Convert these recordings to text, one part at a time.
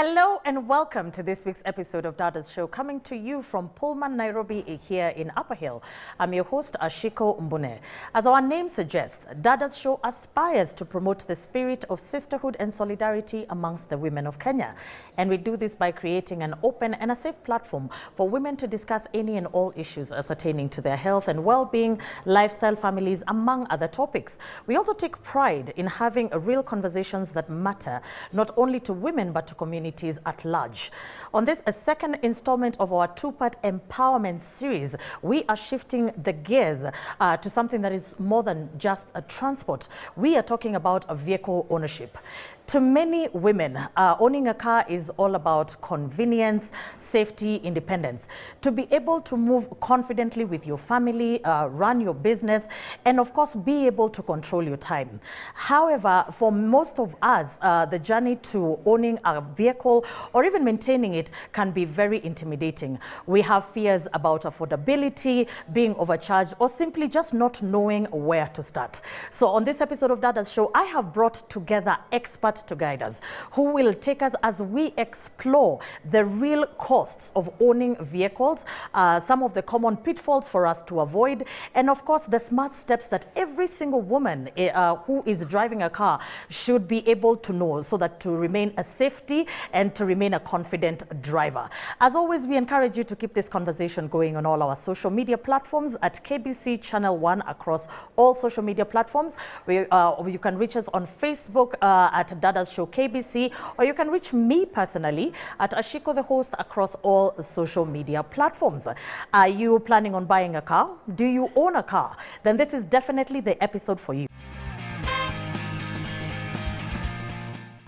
Hello and welcome to this week's episode of Dadas Show, coming to you from Pullman, Nairobi, here in Upper Hill. I'm your host, Ashiko Mbune. As our name suggests, Dadas Show aspires to promote the spirit of sisterhood and solidarity amongst the women of Kenya. And we do this by creating an open and a safe platform for women to discuss any and all issues pertaining to their health and well-being, lifestyle, families, among other topics. We also take pride in having real conversations that matter, not only to women, but to communities at large. On this second installment of our two-part empowerment series, we are shifting the gears to something that is more than just a transport. We are talking about a vehicle ownership. To many women, owning a car is all about convenience, safety, independence. To be able to move confidently with your family, run your business, and of course, be able to control your time. However, for most of us, the journey to owning a vehicle or even maintaining it can be very intimidating. We have fears about affordability, being overcharged, or simply just not knowing where to start. So on this episode of Dadas Show, I have brought together experts to guide us, who will take us as we explore the real costs of owning vehicles, some of the common pitfalls for us to avoid, and of course the smart steps that every single woman who is driving a car should be able to know, so that to remain a safety and to remain a confident driver. As always, we encourage you to keep this conversation going on all our social media platforms at KBC Channel 1 across all social media platforms. You can reach us on Facebook at Dadas Show KBC, or you can reach me personally at Ashiko the host across all social media platforms. Are you planning on buying a car? Do you own a car? Then this is definitely the episode for you.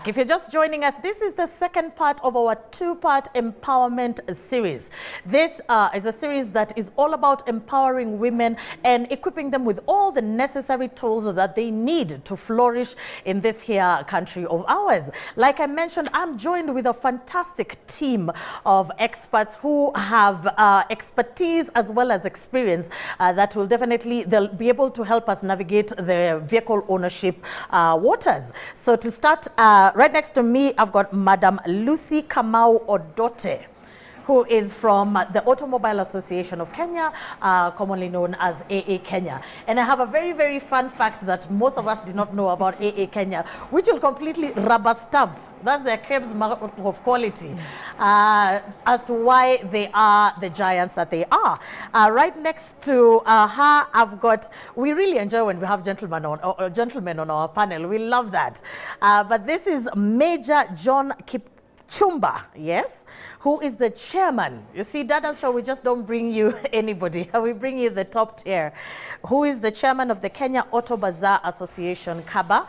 If you're just joining us, this is the second part of our two-part empowerment series. This is a series that is all about empowering women and equipping them with all the necessary tools that they need to flourish in this here country of ours. Like I mentioned, I'm joined with a fantastic team of experts who have expertise as well as experience that will definitely, they'll be able to help us navigate the vehicle ownership waters. So to start, right next to me, I've got Madam Lucy Kamau Odote, who is from the Automobile Association of Kenya, commonly known as AA Kenya. And I have a very, very fun fact that most of us did not know about AA Kenya, which will completely rubber stamp. That's their KEBS mark of quality as to why they are the giants that they are. Right next to her, I've got, we really enjoy when we have gentlemen on our panel. We love that. But this is Major John Kipchumba, yes, who is the chairman. You see, Dadas Show, we just don't bring you anybody. We bring you the top tier, who is the chairman of the Kenya Auto Bazaar Association, KABA.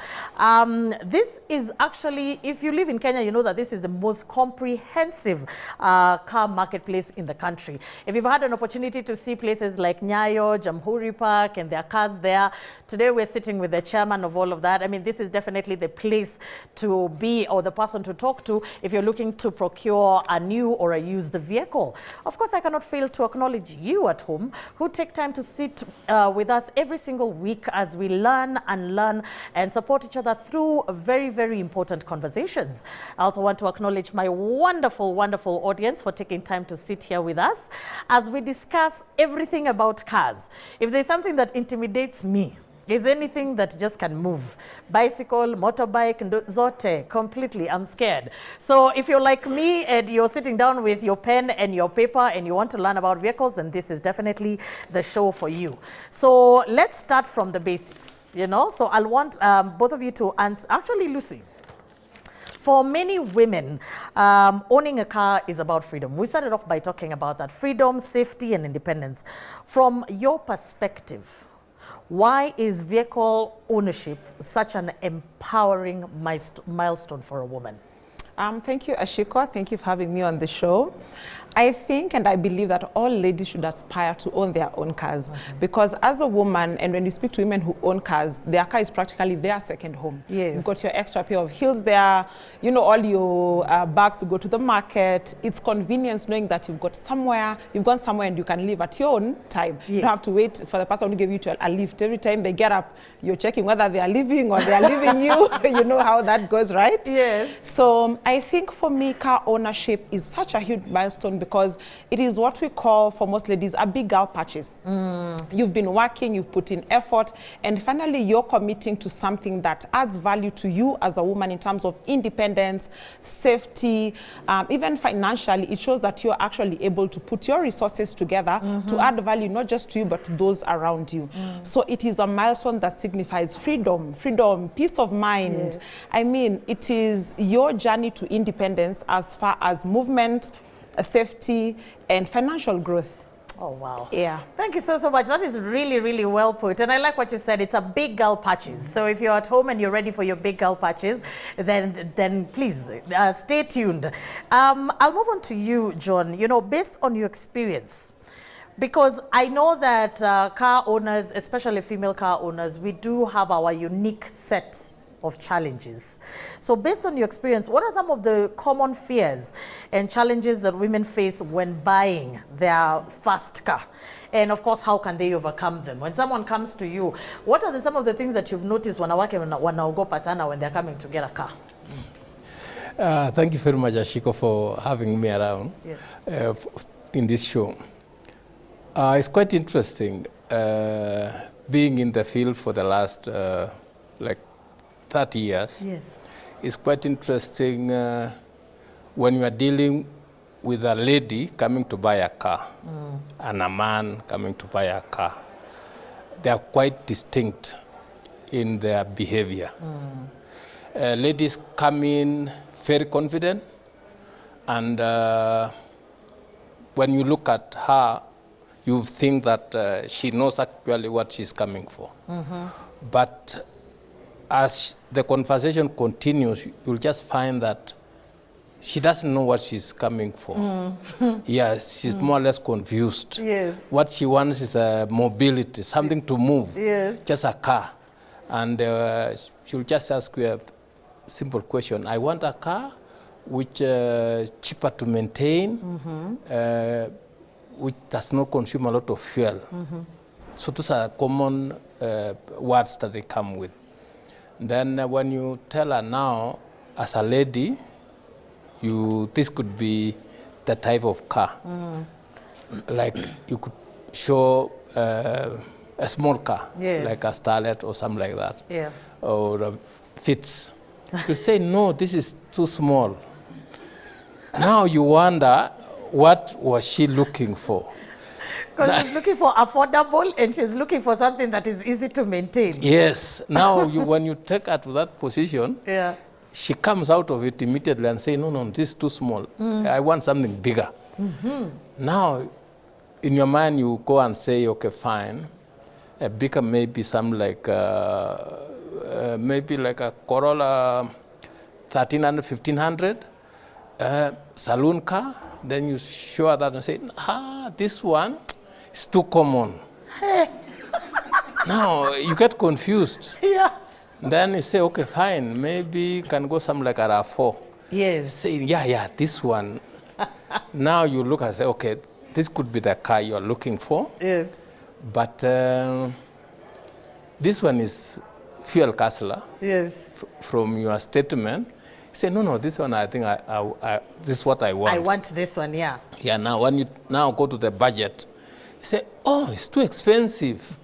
This is actually, if you live in Kenya, you know that this is the most comprehensive car marketplace in the country. If you've had an opportunity to see places like Nyayo, Jamhuri Park, and their cars there, today we're sitting with the chairman of all of that. I mean, this is definitely the place to be, or the person to talk to if you're looking to procure a new or a used vehicle. Of course, I cannot fail to acknowledge you at home who take time to sit with us every single week as we learn and support each other through very, very important conversations. I also want to acknowledge my wonderful, wonderful audience for taking time to sit here with us as we discuss everything about cars. If there's something that intimidates me, is anything that just can move. Bicycle, motorbike, zote, completely, I'm scared. So if you're like me and you're sitting down with your pen and your paper and you want to learn about vehicles, then this is definitely the show for you. So let's start from the basics, you know? So I'll want both of you to answer. Actually, Lucy, for many women, owning a car is about freedom. We started off by talking about that. Freedom, safety, and independence. From your perspective, why is vehicle ownership such an empowering milestone for a woman? Thank you, Ashiko. Thank you for having me on the show. I think and I believe that all ladies should aspire to own their own cars, because as a woman, and when you speak to women who own cars, their car is practically their second home. Yes. You've got your extra pair of heels there, you know, all your bags to go to the market. It's convenience knowing that you've gone somewhere and you can leave at your own time. Yes. You don't have to wait for the person to give you a lift. Every time they get up, you're checking whether they are leaving or they are leaving you. You know how that goes, right? Yes. So I think for me, car ownership is such a huge milestone, because it is what we call, for most ladies, a big girl purchase. You've been working, you've put in effort, and finally you're committing to something that adds value to you as a woman in terms of independence, safety, even financially. It shows that you're actually able to put your resources together to add value, not just to you, but to those around you. So it is a milestone that signifies freedom, peace of mind. Yes. I mean, it is your journey to independence as far as movement, safety, and financial growth. Oh, wow. Yeah. Thank you so much. That is really, really well put. And I like what you said. It's a big girl purchase. So if you're at home and you're ready for your big girl purchase, then please stay tuned. I'll move on to you, John. You know, based on your experience, because I know that car owners, especially female car owners, we do have our unique set of challenges. So based on your experience, what are some of the common fears and challenges that women face when buying their first car? And of course, how can they overcome them? When someone comes to you, what are some of the things that you've noticed wanaogopa sana when they're coming to get a car? Thank you very much, Ashiko, for having me around in this show. It's quite interesting being in the field for the last 30 years. Yes. It's quite interesting when you are dealing with a lady coming to buy a car and a man coming to buy a car. They are quite distinct in their behavior. Ladies come in very confident, and when you look at her, you think that she knows actually what she's coming for. But as the conversation continues, you'll just find that she doesn't know what she's coming for. Yes, she's more or less confused. Yes. What she wants is a mobility, something to move, just a car. And she'll just ask you a simple question. I want a car which is cheaper to maintain, which does not consume a lot of fuel. So those are common words that they come with. Then when you tell her now, as a lady, this could be the type of car. Like you could show a small car, like a Starlet or something like that, or a Fitz. You say, no, this is too small. Now you wonder, what was she looking for? Because she's looking for affordable, and she's looking for something that is easy to maintain. Yes. Now, when you take her to that position, she comes out of it immediately and say, no, this is too small. I want something bigger. Now, in your mind, you go and say, okay, fine. A bigger maybe some like, maybe like a Corolla 1300, 1500, saloon car. Then you show that and say, this one is too common. Now you get confused. Then you say, okay, fine, maybe you can go something like a RAV4. Yes. Say, this one. Now you look and say, okay, this could be the car you're looking for. Yes. But this one is fuel guzzler. Yes. From your statement. Say, no, this one, I think this is what I want. I want this one, yeah. Yeah, now when you go to the budget, you say, oh, it's too expensive.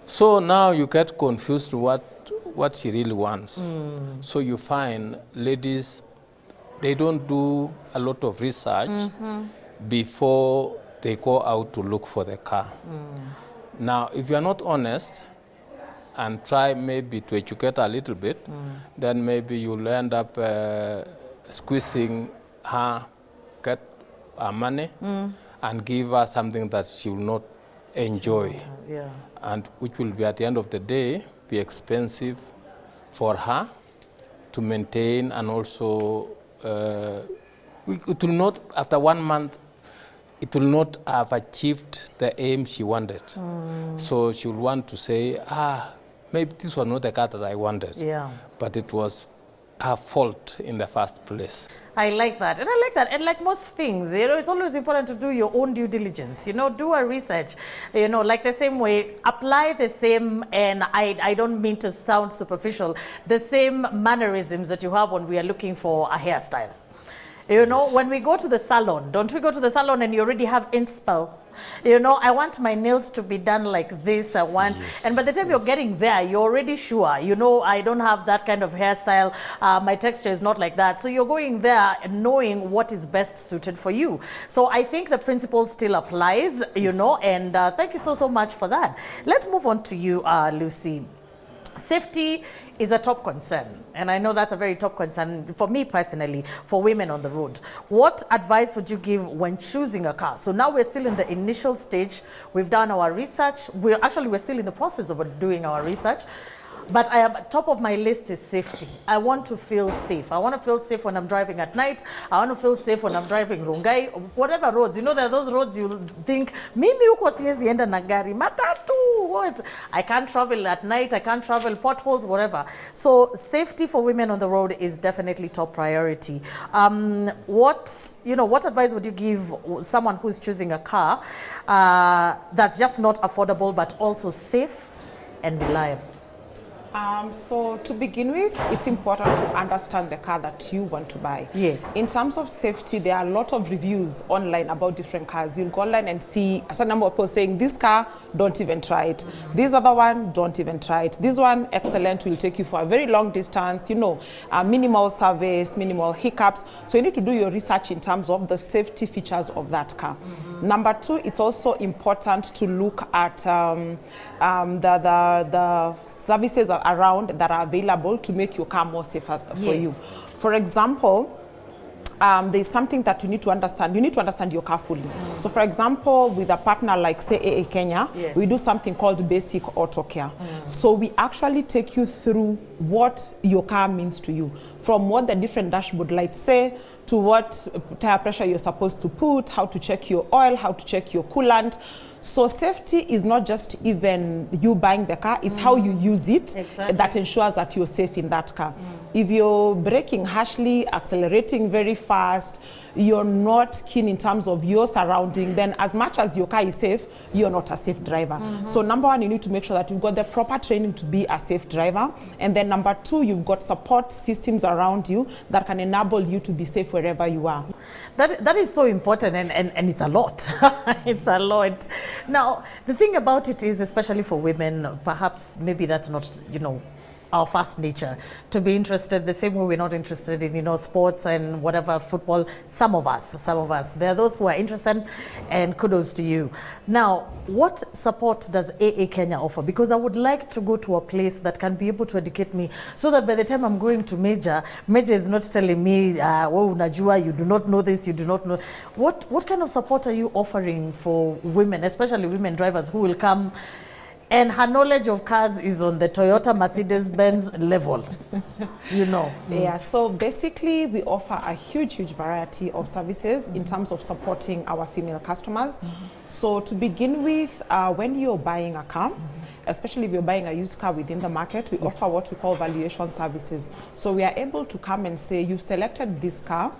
So now you get confused what she really wants. So you find ladies, they don't do a lot of research before they go out to look for the car. Now, if you're not honest, and try maybe to educate a little bit, then maybe you'll end up squeezing her, get her money, and give her something that she will not enjoy. And which will be, at the end of the day, be expensive for her to maintain, and also It will not, after 1 month, it will not have achieved the aim she wanted. So she will want to say, maybe this was not the car that I wanted. Yeah. But it was her fault in the first place. I like that. And I like that. And like most things, it's always important to do your own due diligence. Do a research. Like the same way, apply the same, and I don't mean to sound superficial, the same mannerisms that you have when we are looking for a hairstyle. Yes. When we go to the salon, don't we go to the salon and you already have inspo? I want my nails to be done like this, and by the time you're getting there, you're already sure, I don't have that kind of hairstyle, my texture is not like that. So you're going there knowing what is best suited for you. So I think the principle still applies, and thank you so much for that. Let's move on to you, Lucy. Safety is a top concern, and I know that's a very top concern for me personally, for women on the road. What advice would you give when choosing a car? So now we're still in the initial stage. We've done our research. We're still in the process of doing our research. But top of my list is safety. I want to feel safe. I want to feel safe when I'm driving at night. I want to feel safe when I'm driving Rongai, whatever roads. There are those roads you think, mimi uko siwezi enda na gari, matatu, what? I can't travel at night, I can't travel potholes, whatever. So safety for women on the road is definitely top priority. What advice would you give someone who's choosing a car that's just not affordable but also safe and reliable? So to begin with, it's important to understand the car that you want to buy. Yes. In terms of safety, there are a lot of reviews online about different cars. You'll go online and see a certain number of people saying, this car, don't even try it. This other one, don't even try it. This one, excellent, will take you for a very long distance, minimal service, minimal hiccups. So you need to do your research in terms of the safety features of that car. Number two, it's also important to look at the services around that are available to make your car more safer for you. For example, there's something that you need to understand. You need to understand your car fully. So for example, with a partner like say AA Kenya, we do something called basic auto care. So we actually take you through what your car means to you, from what the different dashboard lights say, to what tire pressure you're supposed to put, how to check your oil, how to check your coolant. So safety is not just even you buying the car, it's how you use it that ensures that you're safe in that car. If you're braking harshly, accelerating very fast, you're not keen in terms of your surrounding, then as much as your car is safe, you're not a safe driver. So number one, you need to make sure that you've got the proper training to be a safe driver. And then number two, you've got support systems around you that can enable you to be safe wherever you are. That is so important, and it's a lot. It's a lot. Now, the thing about it is, especially for women, perhaps maybe that's not, our first nature to be interested the same way we're not interested in, sports and whatever, football. Some of us, there are those who are interested, and kudos to you. Now, what support does AA Kenya offer? Because I would like to go to a place that can be able to educate me, so that by the time I'm going to Major is not telling me, unajua, you do not know this, you do not know. What kind of support are you offering for women, especially women drivers who will come and her knowledge of cars is on the Toyota Mercedes-Benz level, Yeah, so basically we offer a huge variety of services in terms of supporting our female customers. So to begin with, when you're buying a car, especially if you're buying a used car within the market, we offer what we call valuation services. So we are able to come and say, you've selected this car,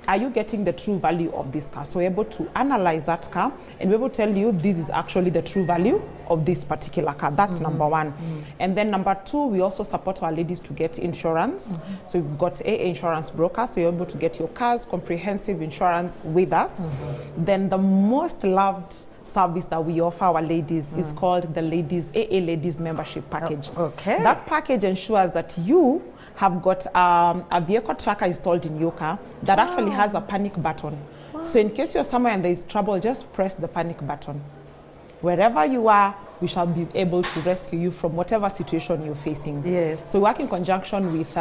are you getting the true value of this car? So we're able to analyze that car and we're able to tell you this is actually the true value of this particular car. That's number one. And then number two, we also support our ladies to get insurance. So we've got AA insurance broker, so you're able to get your car's comprehensive insurance with us. Then the most loved service that we offer our ladies is called the AA Ladies Membership Package. Okay. That package ensures that you have got a vehicle tracker installed in your car that actually has a panic button. So in case you're somewhere and there's trouble, just press the panic button. Wherever you are, we shall be able to rescue you from whatever situation you're facing. Yes. So we work in conjunction with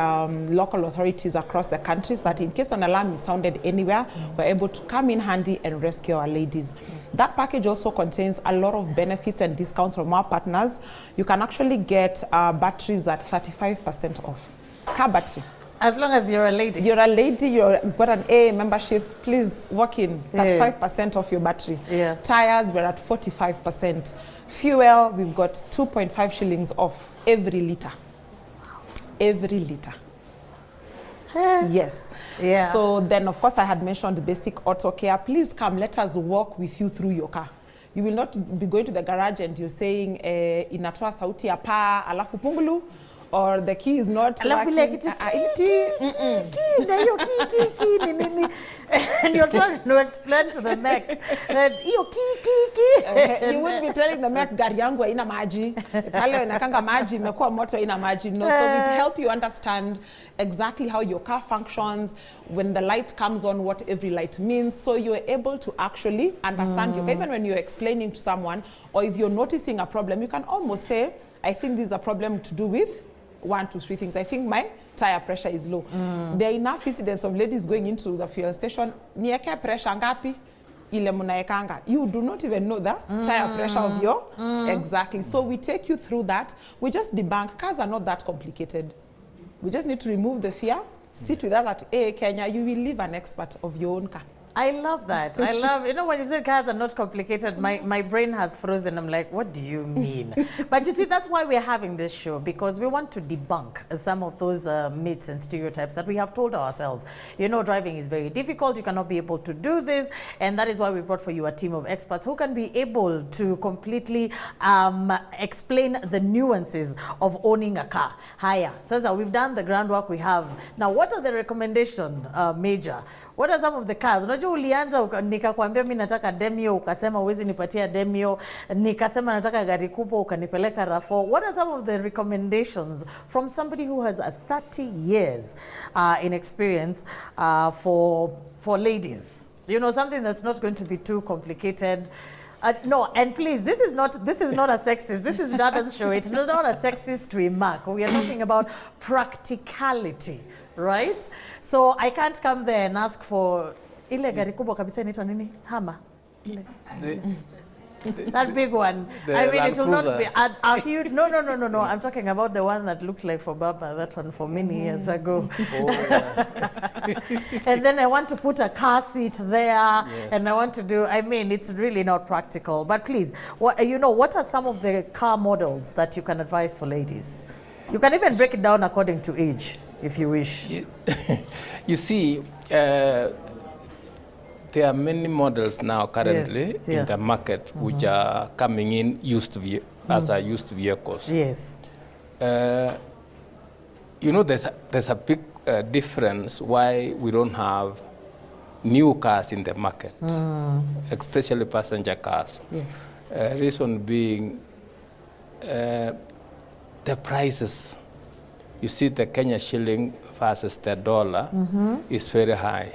local authorities across the country, so that in case an alarm is sounded anywhere, we're able to come in handy and rescue our ladies. That package also contains a lot of benefits and discounts from our partners. You can actually get batteries at 35% off. Car battery. As long as you're a lady. You're a lady, you've got an A membership, please walk in. 35% of your battery. Yeah. Tires, we're at 45%. Fuel, we've got 2.5 shillings off every litre. Every litre. Yes. Yeah. So then, of course, I had mentioned the basic auto care. Please come, let us walk with you through your car. You will not be going to the garage and you're saying, inatoa sauti ya paa, alafu pungulu, or the key is not working. And you're trying to explain to the mech that you would be telling the mech gari yangu haina maji. Pale inakanga maji imekuwa moto haina maji. No, so we help you understand exactly how your car functions, when the light comes on, what every light means, so you're able to actually understand your car. Even when you're explaining to someone, or if you're noticing a problem, you can almost say, I think this is a problem to do with 1, 2, 3 things. I think my tire pressure is low. There are enough incidents of ladies going into the fuel station. Nieke pressure ngapi? Ile munaekanga. You do not even know the tire pressure of your exactly. So we take you through that. We just debunk. Cars are not that complicated. We just need to remove the fear. Sit with us at AA Kenya. You will leave an expert of your own car. I love that. I love, you know, when you say cars are not complicated, my brain has frozen. I'm like, what do you mean? But you see, that's why we're having this show, because we want to debunk some of those myths and stereotypes that we have told ourselves. You know, driving is very difficult. You cannot be able to do this. And that is why we brought for you a team of experts who can be able to completely explain the nuances of owning a car. Haya, sasa we've done the groundwork we have. Now, what are the recommendations, Major? What are some of the cars? Unajua ulianza nikakwambia mimi nataka Demio, ukasema uwezi nipatia Demio, nikasema nataka gari kubwa ukanipeleka RAV4. What are some of the recommendations from somebody who has 30 years in experience for ladies? You know, something that's not going to be too complicated. No, and please, this is not a sexist. This is Dadas show. It's not a sexist remark. We are talking about practicality, right? So I can't come there and ask for ile gari kubwa kabisa inaitwa nini? Hammer. That big one. I mean, it will not be a huge. No. I'm talking about the one that looked like for Baba. That one for many years ago. Oh, yeah. And then I want to put a car seat there, yes. And I want to do. I mean, it's really not practical. But please, what are some of the car models that you can advise for ladies? You can even break it down according to age, if you wish. You see. There are many models now currently in the market which are coming in as used vehicles. Yes. You know, there's a big difference why we don't have new cars in the market, especially passenger cars. Yes. Reason being the prices. You see, the Kenya shilling versus the dollar is very high.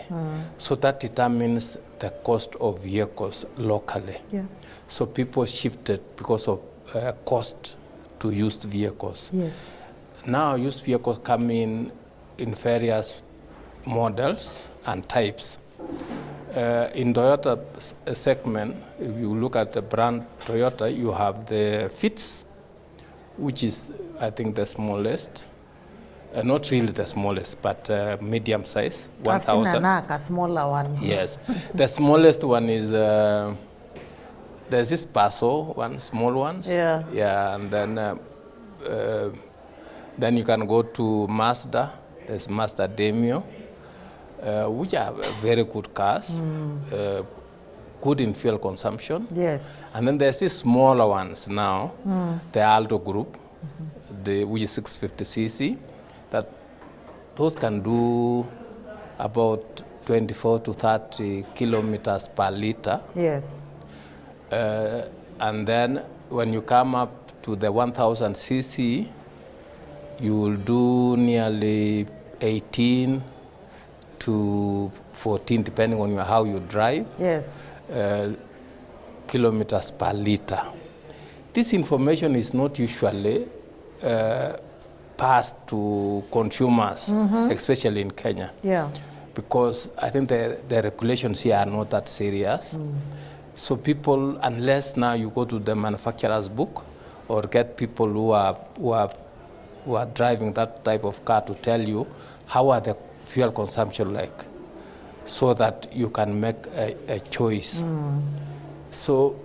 So that determines the cost of vehicles locally. Yeah. So people shifted because of cost to used vehicles. Yes. Now used vehicles come in various models and types. In Toyota segment, if you look at the brand Toyota, you have the Fitz, which is, I think, the smallest. Not really the smallest, but medium size, 1,000. I've seen a smaller one. Yes. The smallest one is, there's this Paso, one small ones. Yeah. Yeah, and then you can go to Mazda. There's Mazda Demio, which are very good cars, good in fuel consumption. Yes. And then there's these smaller ones now, the Alto group, which is 650cc. That those can do about 24 to 30 kilometers per liter. Yes. And then when you come up to the 1000 cc, you will do nearly 18 to 14, depending on how you drive. Yes. Kilometers per liter. This information is not usually passed to consumers, especially in Kenya. Yeah. Because I think the regulations here are not that serious. So people, unless now you go to the manufacturer's book or get people who have who are driving that type of car to tell you how are the fuel consumption like, so that you can make a choice. So,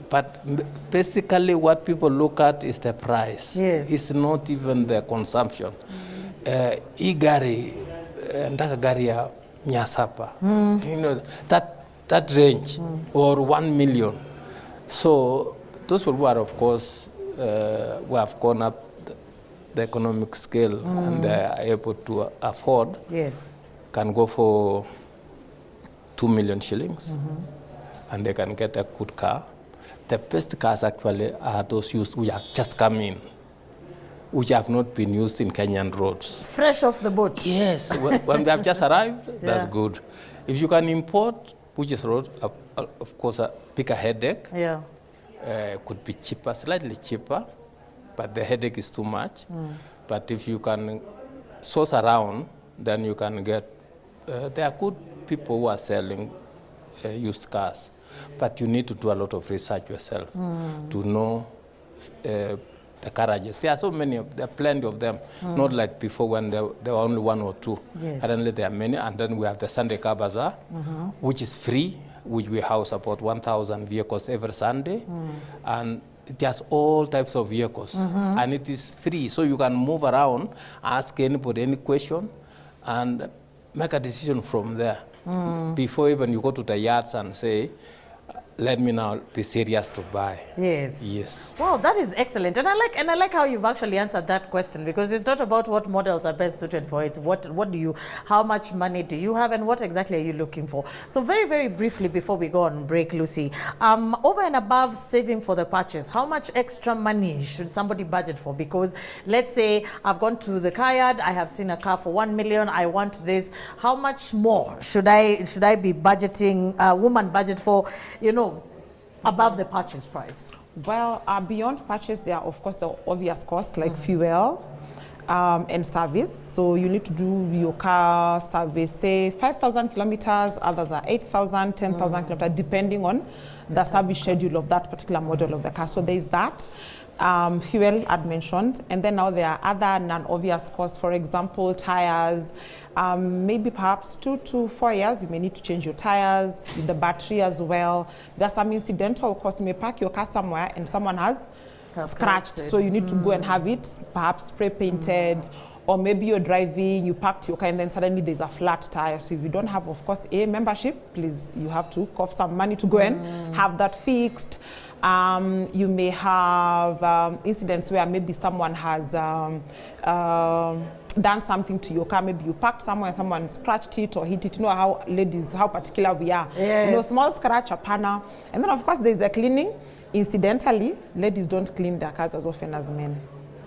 but basically what people look at is the price. Yes. It's not even the consumption. Hii gari, ndaka gari ya Nyasapa, you know, that range, or 1 million. So those people who are, of course, who have gone up the economic scale and they are able to afford, Yes. can go for 2 million shillings, and they can get a good car. The best cars actually are those used which have just come in, which have not been used in Kenyan roads. Fresh off the boat. Yes, when they have just arrived, that's good. If you can import, which is road, of course, a bigger headache. Yeah. Could be cheaper, slightly cheaper, but the headache is too much. But if you can source around, then you can get, there are good people who are selling used cars, but you need to do a lot of research yourself to know the garages. There are so many, there are plenty of them, not like before when there were only 1 or 2. Yes. Currently there are many, and then we have the Sunday Car Bazaar, which is free, which we house about 1,000 vehicles every Sunday, and it has all types of vehicles, and it is free, so you can move around, ask anybody any question, and make a decision from there. Before even you go to the yards and say, let me now be serious to buy. Yes. Yes. Wow, that is excellent, and I like how you've actually answered that question, because it's not about what models are best suited for. It's what do you, how much money do you have, and what exactly are you looking for. So very briefly before we go on break, Lucy, over and above saving for the purchase, how much extra money should somebody budget for? Because let's say I've gone to the car yard, I have seen a car for 1 million, I want this. How much more should I be budgeting? A woman budget for, you know, above the purchase price? Well, beyond purchase, there are, of course, the obvious costs like fuel and service. So you need to do your car service, say 5,000 kilometers, others are 8,000, 10,000 kilometers, depending on the service schedule of that particular model of the car. So there is that. Fuel, I'd mentioned, and then now there are other non-obvious costs. For example, tires. Maybe perhaps 2 to 4 years, you may need to change your tires, the battery as well. There's some incidental costs. You may park your car somewhere and someone has scratched, so you need to go and have it perhaps spray painted, or maybe you're driving, you parked your car and then suddenly there's a flat tire. So if you don't have, of course, a membership, please, you have to cough some money to go and have that fixed. You may have incidents where maybe someone has done something to your car. Maybe you parked somewhere, someone scratched it or hit it. You know how ladies, how particular we are. Yes. You know, small scratch, a panel. And then, of course, there's the cleaning. Incidentally, ladies don't clean their cars as often as men.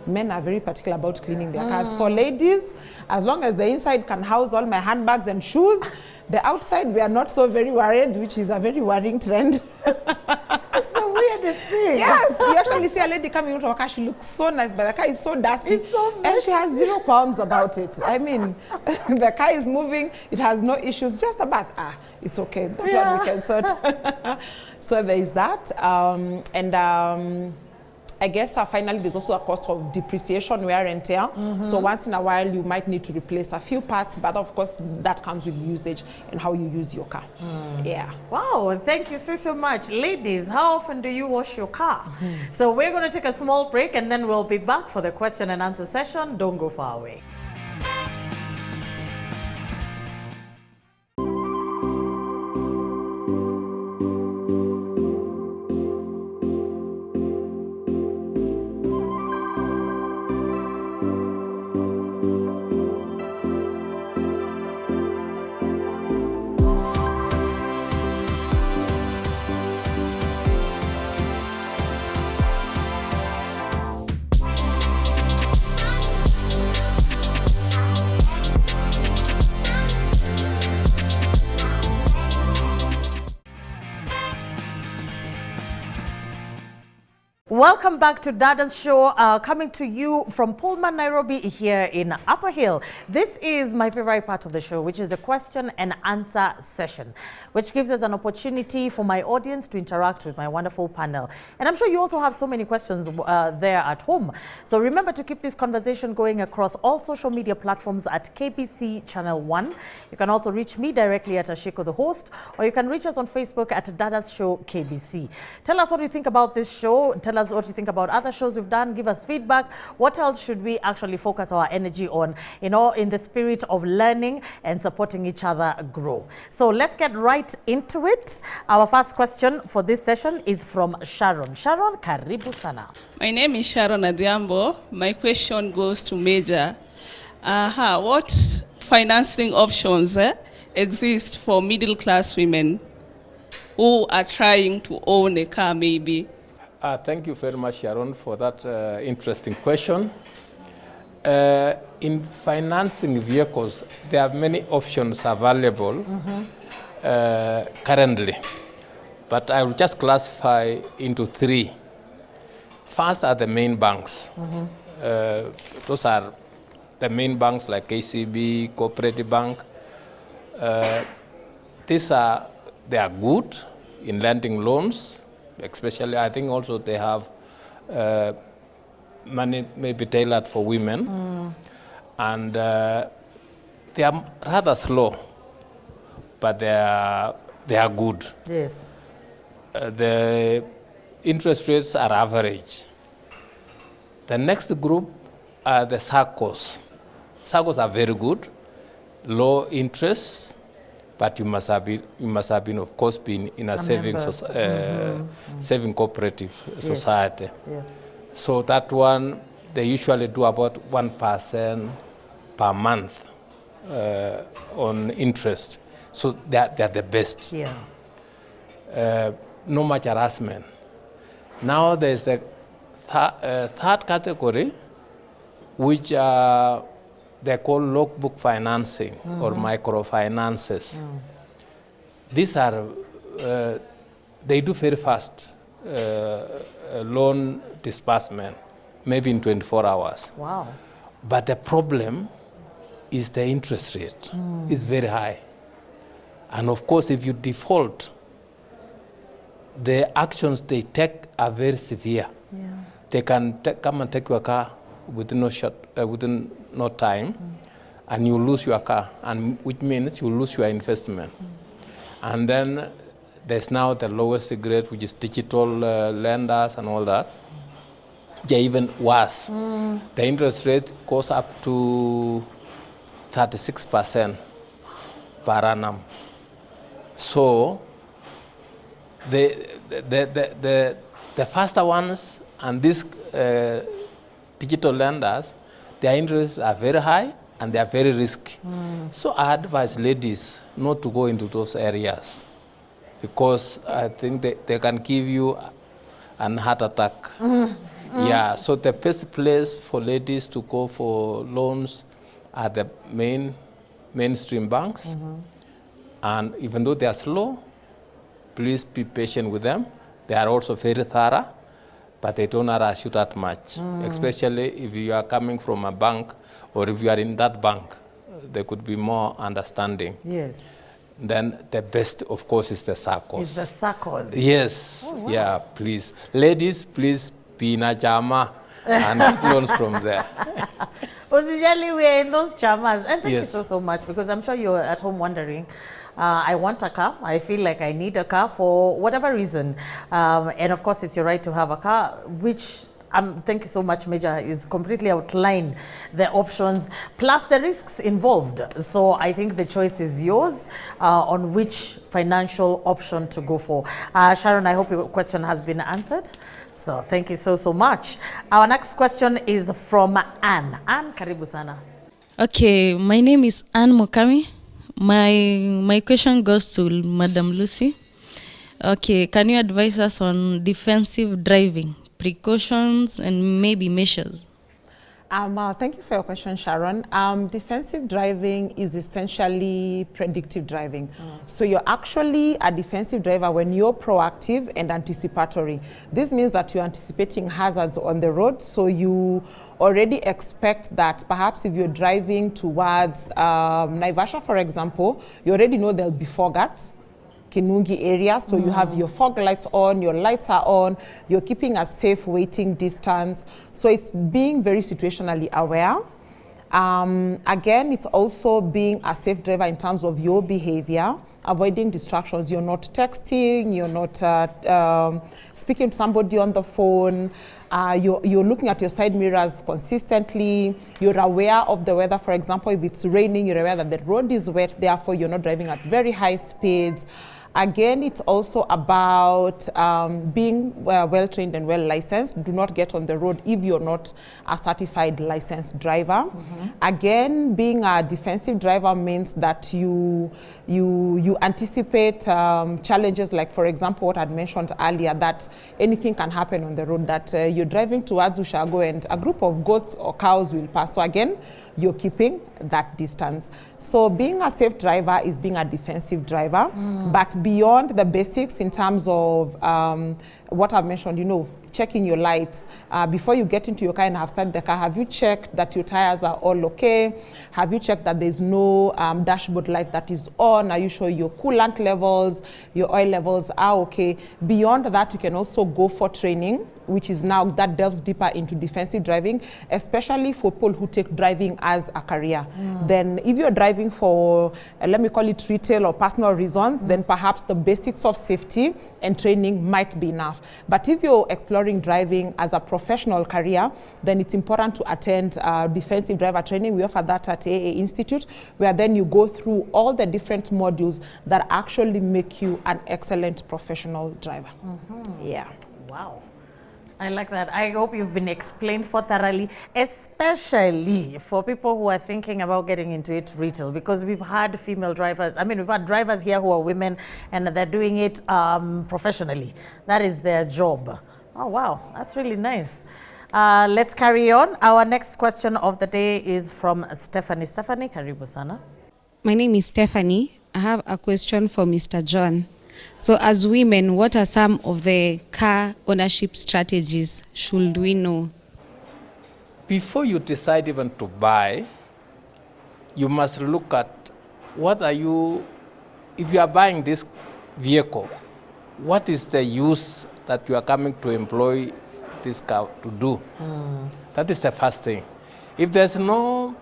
Men are very particular about cleaning their cars. For ladies, as long as the inside can house all my handbags and shoes, the outside we are not so very worried, which is a very worrying trend. It's the weirdest thing. Yes, you actually see a lady coming out of a car, she looks so nice, but the car is so dusty. It's so and she has 0 qualms about it. I mean, the car is moving, it has no issues, just a bath. It's okay, that one we can sort. So there is that. I guess finally there's also a cost of depreciation, wear and tear. So once in a while you might need to replace a few parts, but of course that comes with usage and how you use your car. Yeah. Wow, thank you so much. Ladies, how often do you wash your car? So we're going to take a small break and then we'll be back for the question and answer session. Don't go far away. Welcome back to Dadas Show, coming to you from Pullman, Nairobi, here in Upper Hill. This is my favorite part of the show, which is the question and answer session, which gives us an opportunity for my audience to interact with my wonderful panel. And I'm sure you also have so many questions there at home. So remember to keep this conversation going across all social media platforms at KBC Channel 1. You can also reach me directly at Ashiko, the host, or you can reach us on Facebook at Dadas Show KBC. Tell us what you think about this show. Tell us what you think about other shows we've done. Give us feedback. What else should we actually focus our energy on, in the spirit of learning and supporting each other grow? So let's get right into it. Our first question for this session is from Sharon. Sharon, karibu sana. My name is Sharon Adhiambo. My question goes to Major. What financing options exist for middle-class women who are trying to own a car maybe? Thank you very much, Sharon, for that interesting question. In financing vehicles, there are many options available currently, but I will just classify into three. First are the main banks. Those are the main banks like KCB, Cooperative Bank. They are good in lending loans. Especially, I think also they have money maybe tailored for women. And they are rather slow, but they are good. Yes. The interest rates are average. The next group are the SACCOs. SACCOs are very good, low interest, but you must have been, of course, been in a saving cooperative society. Yeah. So that one, they usually do about 1% per month on interest. So they are the best. Yeah. No much harassment. Now there's the third category, which they call logbook financing or microfinances. These are, they do very fast loan disbursement, maybe in 24 hours. Wow. But the problem is the interest rate is very high. And of course, if you default, the actions they take are very severe. Yeah. They can come and take your car within no time, and you lose your car, and which means you lose your investment. And then there's now the lowest grade, which is digital lenders and all that. They're even worse. The interest rate goes up to 36% per annum. So the faster ones and these digital lenders, their interests are very high and they are very risky. So I advise ladies not to go into those areas because I think they can give you an heart attack. Yeah, so the best place for ladies to go for loans are the mainstream banks. And even though they are slow, please be patient with them. They are also very thorough, but they don't harass you that much, especially if you are coming from a bank or if you are in that bank, there could be more understanding. Yes. Then the best, of course, is the SACCOs. It's the SACCOs. Yes. Oh, wow. Yeah, please. Ladies, please be in a jama and get loans from there. Usually we are in those chamas. And thank Yes. you so much, because I'm sure you're at home wondering, I want a car. I feel like I need a car for whatever reason. And of course, it's your right to have a car, which thank you so much, Major, is completely outlined the options plus the risks involved. So I think the choice is yours on which financial option to go for. Sharon, I hope your question has been answered. So thank you so much. Our next question is from Anne. Anne, karibu sana. Okay, my name is Anne Mokami. My question goes to Madam Lucy. Okay, can you advise us on defensive driving, precautions, and maybe measures? Thank you for your question, Sharon. Defensive driving is essentially predictive driving. So you're actually a defensive driver when you're proactive and anticipatory. This means that you're anticipating hazards on the road, so you already expect that perhaps if you're driving towards Naivasha, for example, you already know there'll be fogats. Kinungi area, so you have your fog lights on, your lights are on, you're keeping a safe waiting distance. So it's being very situationally aware. Again, it's also being a safe driver in terms of your behavior, avoiding distractions. You're not texting, you're not speaking to somebody on the phone, you're looking at your side mirrors consistently, you're aware of the weather. For example, if it's raining, you're aware that the road is wet, therefore you're not driving at very high speeds. Again, it's also about being well-trained and well-licensed. Do not get on the road if you're not a certified licensed driver. Again, being a defensive driver means that you anticipate challenges like, for example, what I'd mentioned earlier, that anything can happen on the road, that you're driving towards Ushago and a group of goats or cows will pass. So again, you're keeping that distance. So being a safe driver is being a defensive driver, but beyond the basics in terms of what I've mentioned, you know, checking your lights. Before you get into your car and have started the car, have you checked that your tires are all okay? Have you checked that there's no dashboard light that is on? Are you sure your coolant levels, your oil levels are okay? Beyond that, you can also go for training, which is now, that delves deeper into defensive driving, especially for people who take driving as a career. Then if you're driving for, let me call it retail or personal reasons, then perhaps the basics of safety and training might be enough. But if you're exploring driving as a professional career, then it's important to attend defensive driver training. We offer that at AA Institute, where then you go through all the different modules that actually make you an excellent professional driver. Yeah. Wow. I like that. I hope you've been explained for thoroughly, especially for people who are thinking about getting into it retail, because we've had female drivers. I mean, we've had drivers here who are women and they're doing it professionally. That is their job. Oh, wow. That's really nice. Let's carry on. Our next question of the day is from Stephanie. Stephanie, karibu sana. My name is Stephanie. I have a question for Mr. John. So as women, what are some of the car ownership strategies should we know? Before you decide even to buy, you must look at what are you, if you are buying this vehicle, what is the use that you are coming to employ this car to do? That is the first thing. If there's no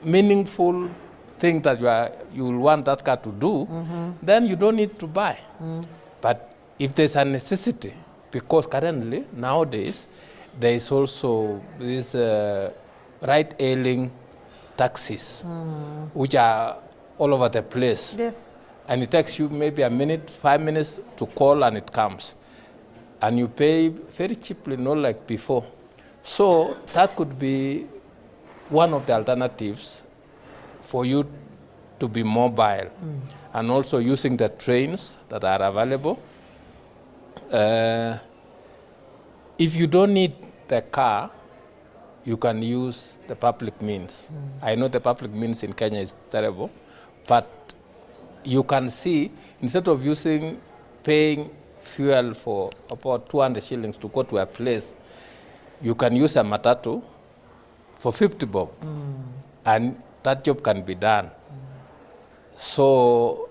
meaningful thing that you will want that car to do, then you don't need to buy. But if there's a necessity, because currently, nowadays, there is also this ride-hailing taxis, which are all over the place. Yes. And it takes you maybe a minute, 5 minutes to call and it comes. And you pay very cheaply, not like before. So that could be one of the alternatives for you to be mobile, and also using the trains that are available. If you don't need the car, you can use the public means. I know the public means in Kenya is terrible, but you can see, instead of paying fuel for about 200 shillings to go to a place, you can use a matatu for 50 bob, and that job can be done. So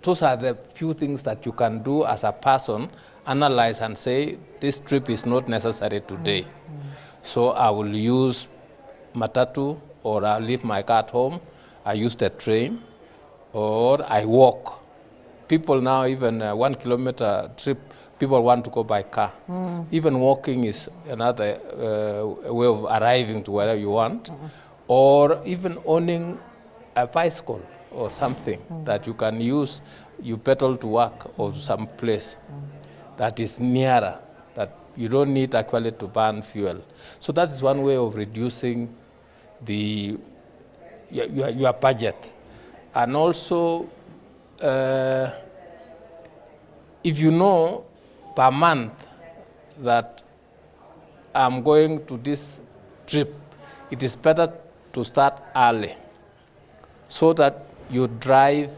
those are the few things that you can do as a person, analyze and say, this trip is not necessary today. So I will use matatu, or I'll leave my car at home, I use the train, or I walk. People now, even 1 kilometer trip, people want to go by car. Even walking is another way of arriving to wherever you want. Or even owning a bicycle or something that you can use, you pedal to work or to some place that is nearer, that you don't need actually to burn fuel. So that is one way of reducing your budget. And also, if you know per month that I'm going to this trip, it is better to start early so that you drive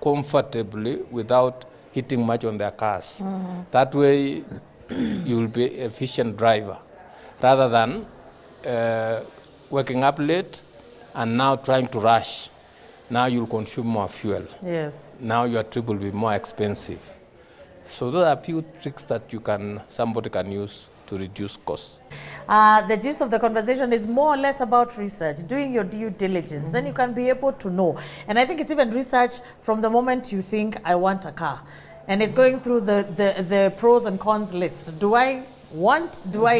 comfortably without hitting much on their cars. That way you will be an efficient driver rather than waking up late and now trying to rush. Now you'll consume more fuel. Yes. Now your trip will be more expensive. So those are a few tricks that somebody can use to reduce costs. The gist of the conversation is more or less about research, doing your due diligence. Then you can be able to know. And I think it's even research from the moment you think, I want a car. And it's going through the pros and cons list. Do I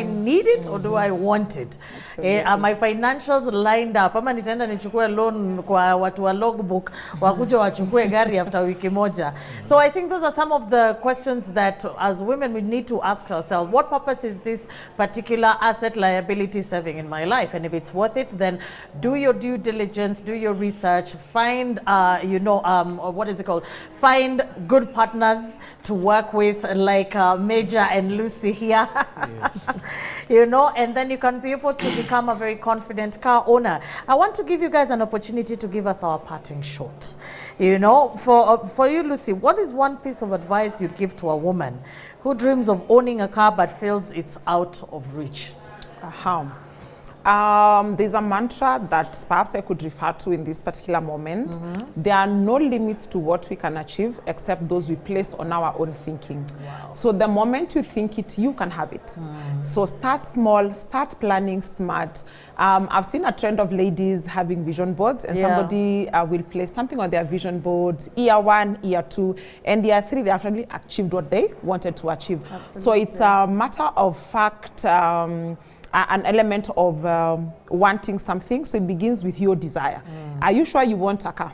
need it or do I want it? Are my financials lined up? Ama nitaenda nichukue loan kwa watu wa logbook wakuja wachukue gari after wiki moja. So I think those are some of the questions that as women we need to ask ourselves. What purpose is this particular asset liability serving in my life? And if it's worth it, then do your due diligence, do your research, find what is it called? Find good partners to work with, like Major and Lucy here. Yes. And then you can be able to become a very confident car owner. I want to give you guys an opportunity to give us our parting shot. For you, Lucy, what is one piece of advice you'd give to a woman who dreams of owning a car but feels it's out of reach? There's a mantra that perhaps I could refer to in this particular moment. There are no limits to what we can achieve except those we place on our own thinking. Wow. So the moment you think it, you can have it. So start small, start planning smart. I've seen a trend of ladies having vision boards, and somebody will place something on their vision board, year 1, year 2, and year 3, they actually achieved what they wanted to achieve. Absolutely. So it's a matter of fact, an element of wanting something. So it begins with your desire. Are you sure you want a car?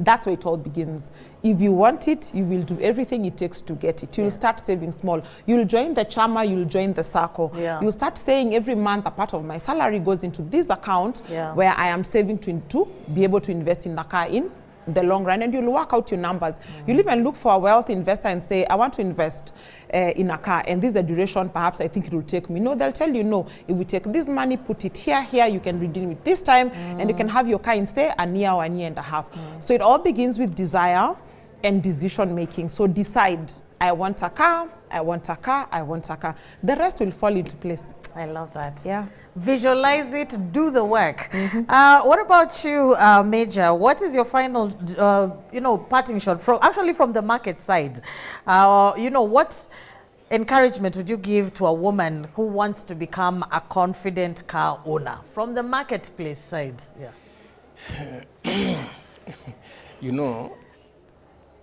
That's where it all begins. If you want it, you will do everything it takes to get it. You'll start saving small. You'll join the chama, you'll join the circle. You'll start saying every month a part of my salary goes into this account where I am saving to be able to invest in the car in the long run, and you'll work out your numbers. You'll even look for a wealth investor and say, I want to invest in a car, and this is the duration perhaps I think it will take me. No, they'll tell you, no, if we take this money, put it here, you can redeem it this time, and you can have your car in, say, a year or a year and a half. So it all begins with desire and decision making. So decide, I want a car, I want a car, I want a car. The rest will fall into place. I love that. Yeah. Visualize it, do the work. What about you, Major? What is your final, parting shot from the market side? What encouragement would you give to a woman who wants to become a confident car owner from the marketplace side?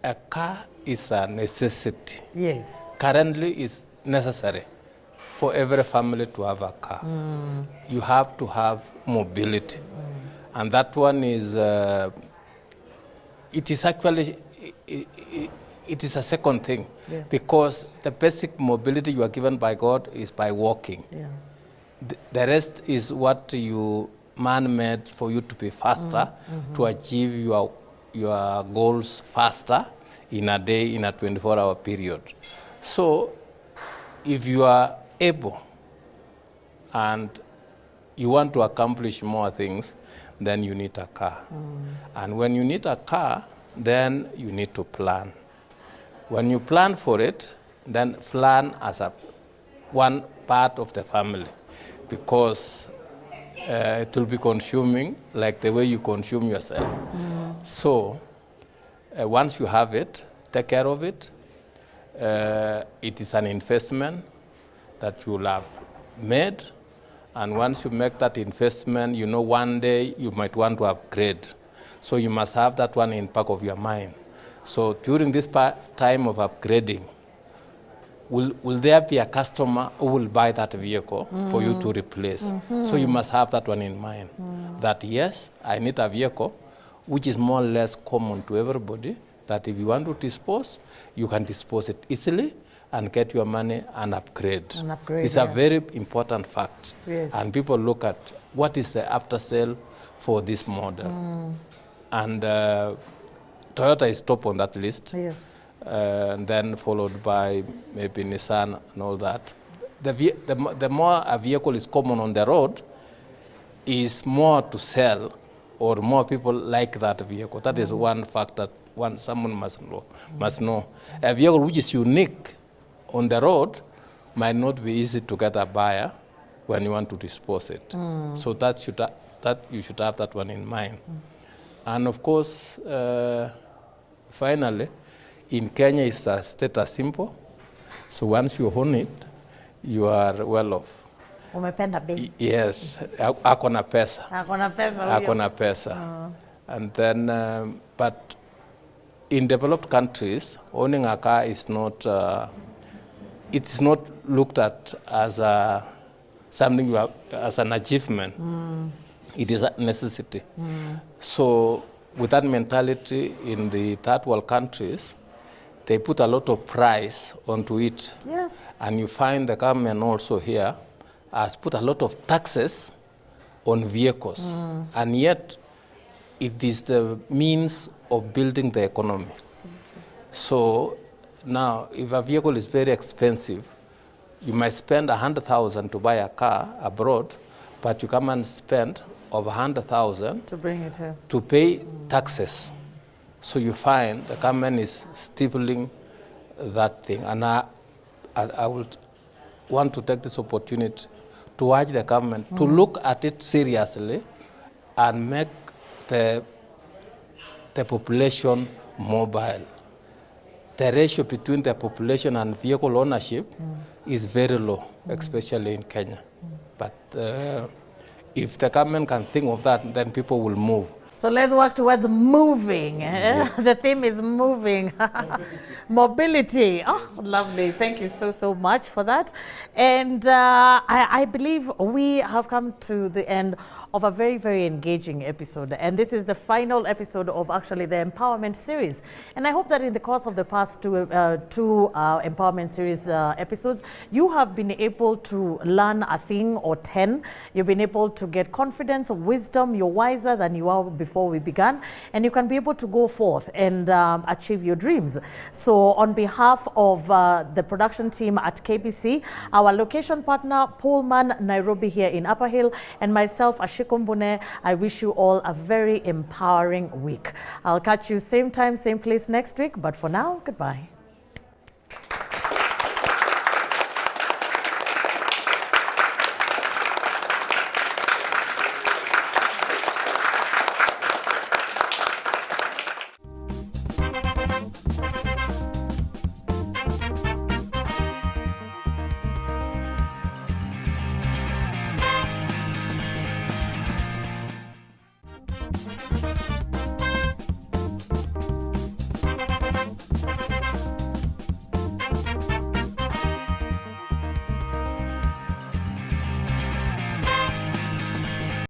A car is a necessity. Yes. Currently, it's necessary for every family to have a car. You have to have mobility. And that one is, it is actually, it is a second thing, because the basic mobility you are given by God is by walking. The rest is what man-made for you to be faster, to achieve your goals faster in a day, in a 24-hour period. So if you are able and you want to accomplish more things, then you need a car. And when you need a car, then you need to plan. When you plan for it, then plan as one part of the family, because it will be consuming like the way you consume yourself. So once you have it, take care of it. It is an investment that you will have made, and once you make that investment, one day you might want to upgrade. So you must have that one in back of your mind. So during this time of upgrading, will there be a customer who will buy that vehicle for you to replace? So you must have that one in mind, that yes, I need a vehicle which is more or less common to everybody, that if you want to dispose, you can dispose it easily and get your money and upgrade. It's a very important fact. And people look at what is the after sale for this model. And Toyota is top on that list. And then followed by maybe Nissan and all that. The more a vehicle is common on the road, is more to sell or more people like that vehicle. That is one factor someone must know. A vehicle which is unique on the road might not be easy to get a buyer when you want to dispose it. So that you should have that one in mind. And of course, finally, in Kenya, it's a status symbol. So once you own it, you are well off. Umependa bei. Yes, ako na pesa. Akona pesa huyo. Ako na pesa. And then, but in developed countries, owning a car is not, it's not looked at as something you have, as an achievement. It is a necessity. So with that mentality in the third world countries, they put a lot of price onto it. Yes. And you find the government also here has put a lot of taxes on vehicles. And yet, it is the means of building the economy. So now, if a vehicle is very expensive, you might spend 100,000 to buy a car abroad, but you come and spend over 100,000 To bring it here. to pay taxes. So you find the government is stifling that thing. And I would want to take this opportunity to urge the government to look at it seriously and make the population mobile. The ratio between the population and vehicle ownership is very low, especially in Kenya. But if the government can think of that, then people will move. So let's work towards moving. The theme is moving. Mobility. Oh, lovely. Thank you so much for that. And I believe we have come to the end of a very engaging episode. And this is the final episode of actually the empowerment series. And I hope that in the course of the past two empowerment series episodes, you have been able to learn a thing or 10. You've been able to get confidence, wisdom. You're wiser than you were before we began. And you can be able to go forth and achieve your dreams. So on behalf of the production team at KBC, our location partner, Pullman Nairobi here in Upper Hill, and myself, Ashikumbune, I wish you all a very empowering week. I'll catch you same time, same place next week. But for now, goodbye.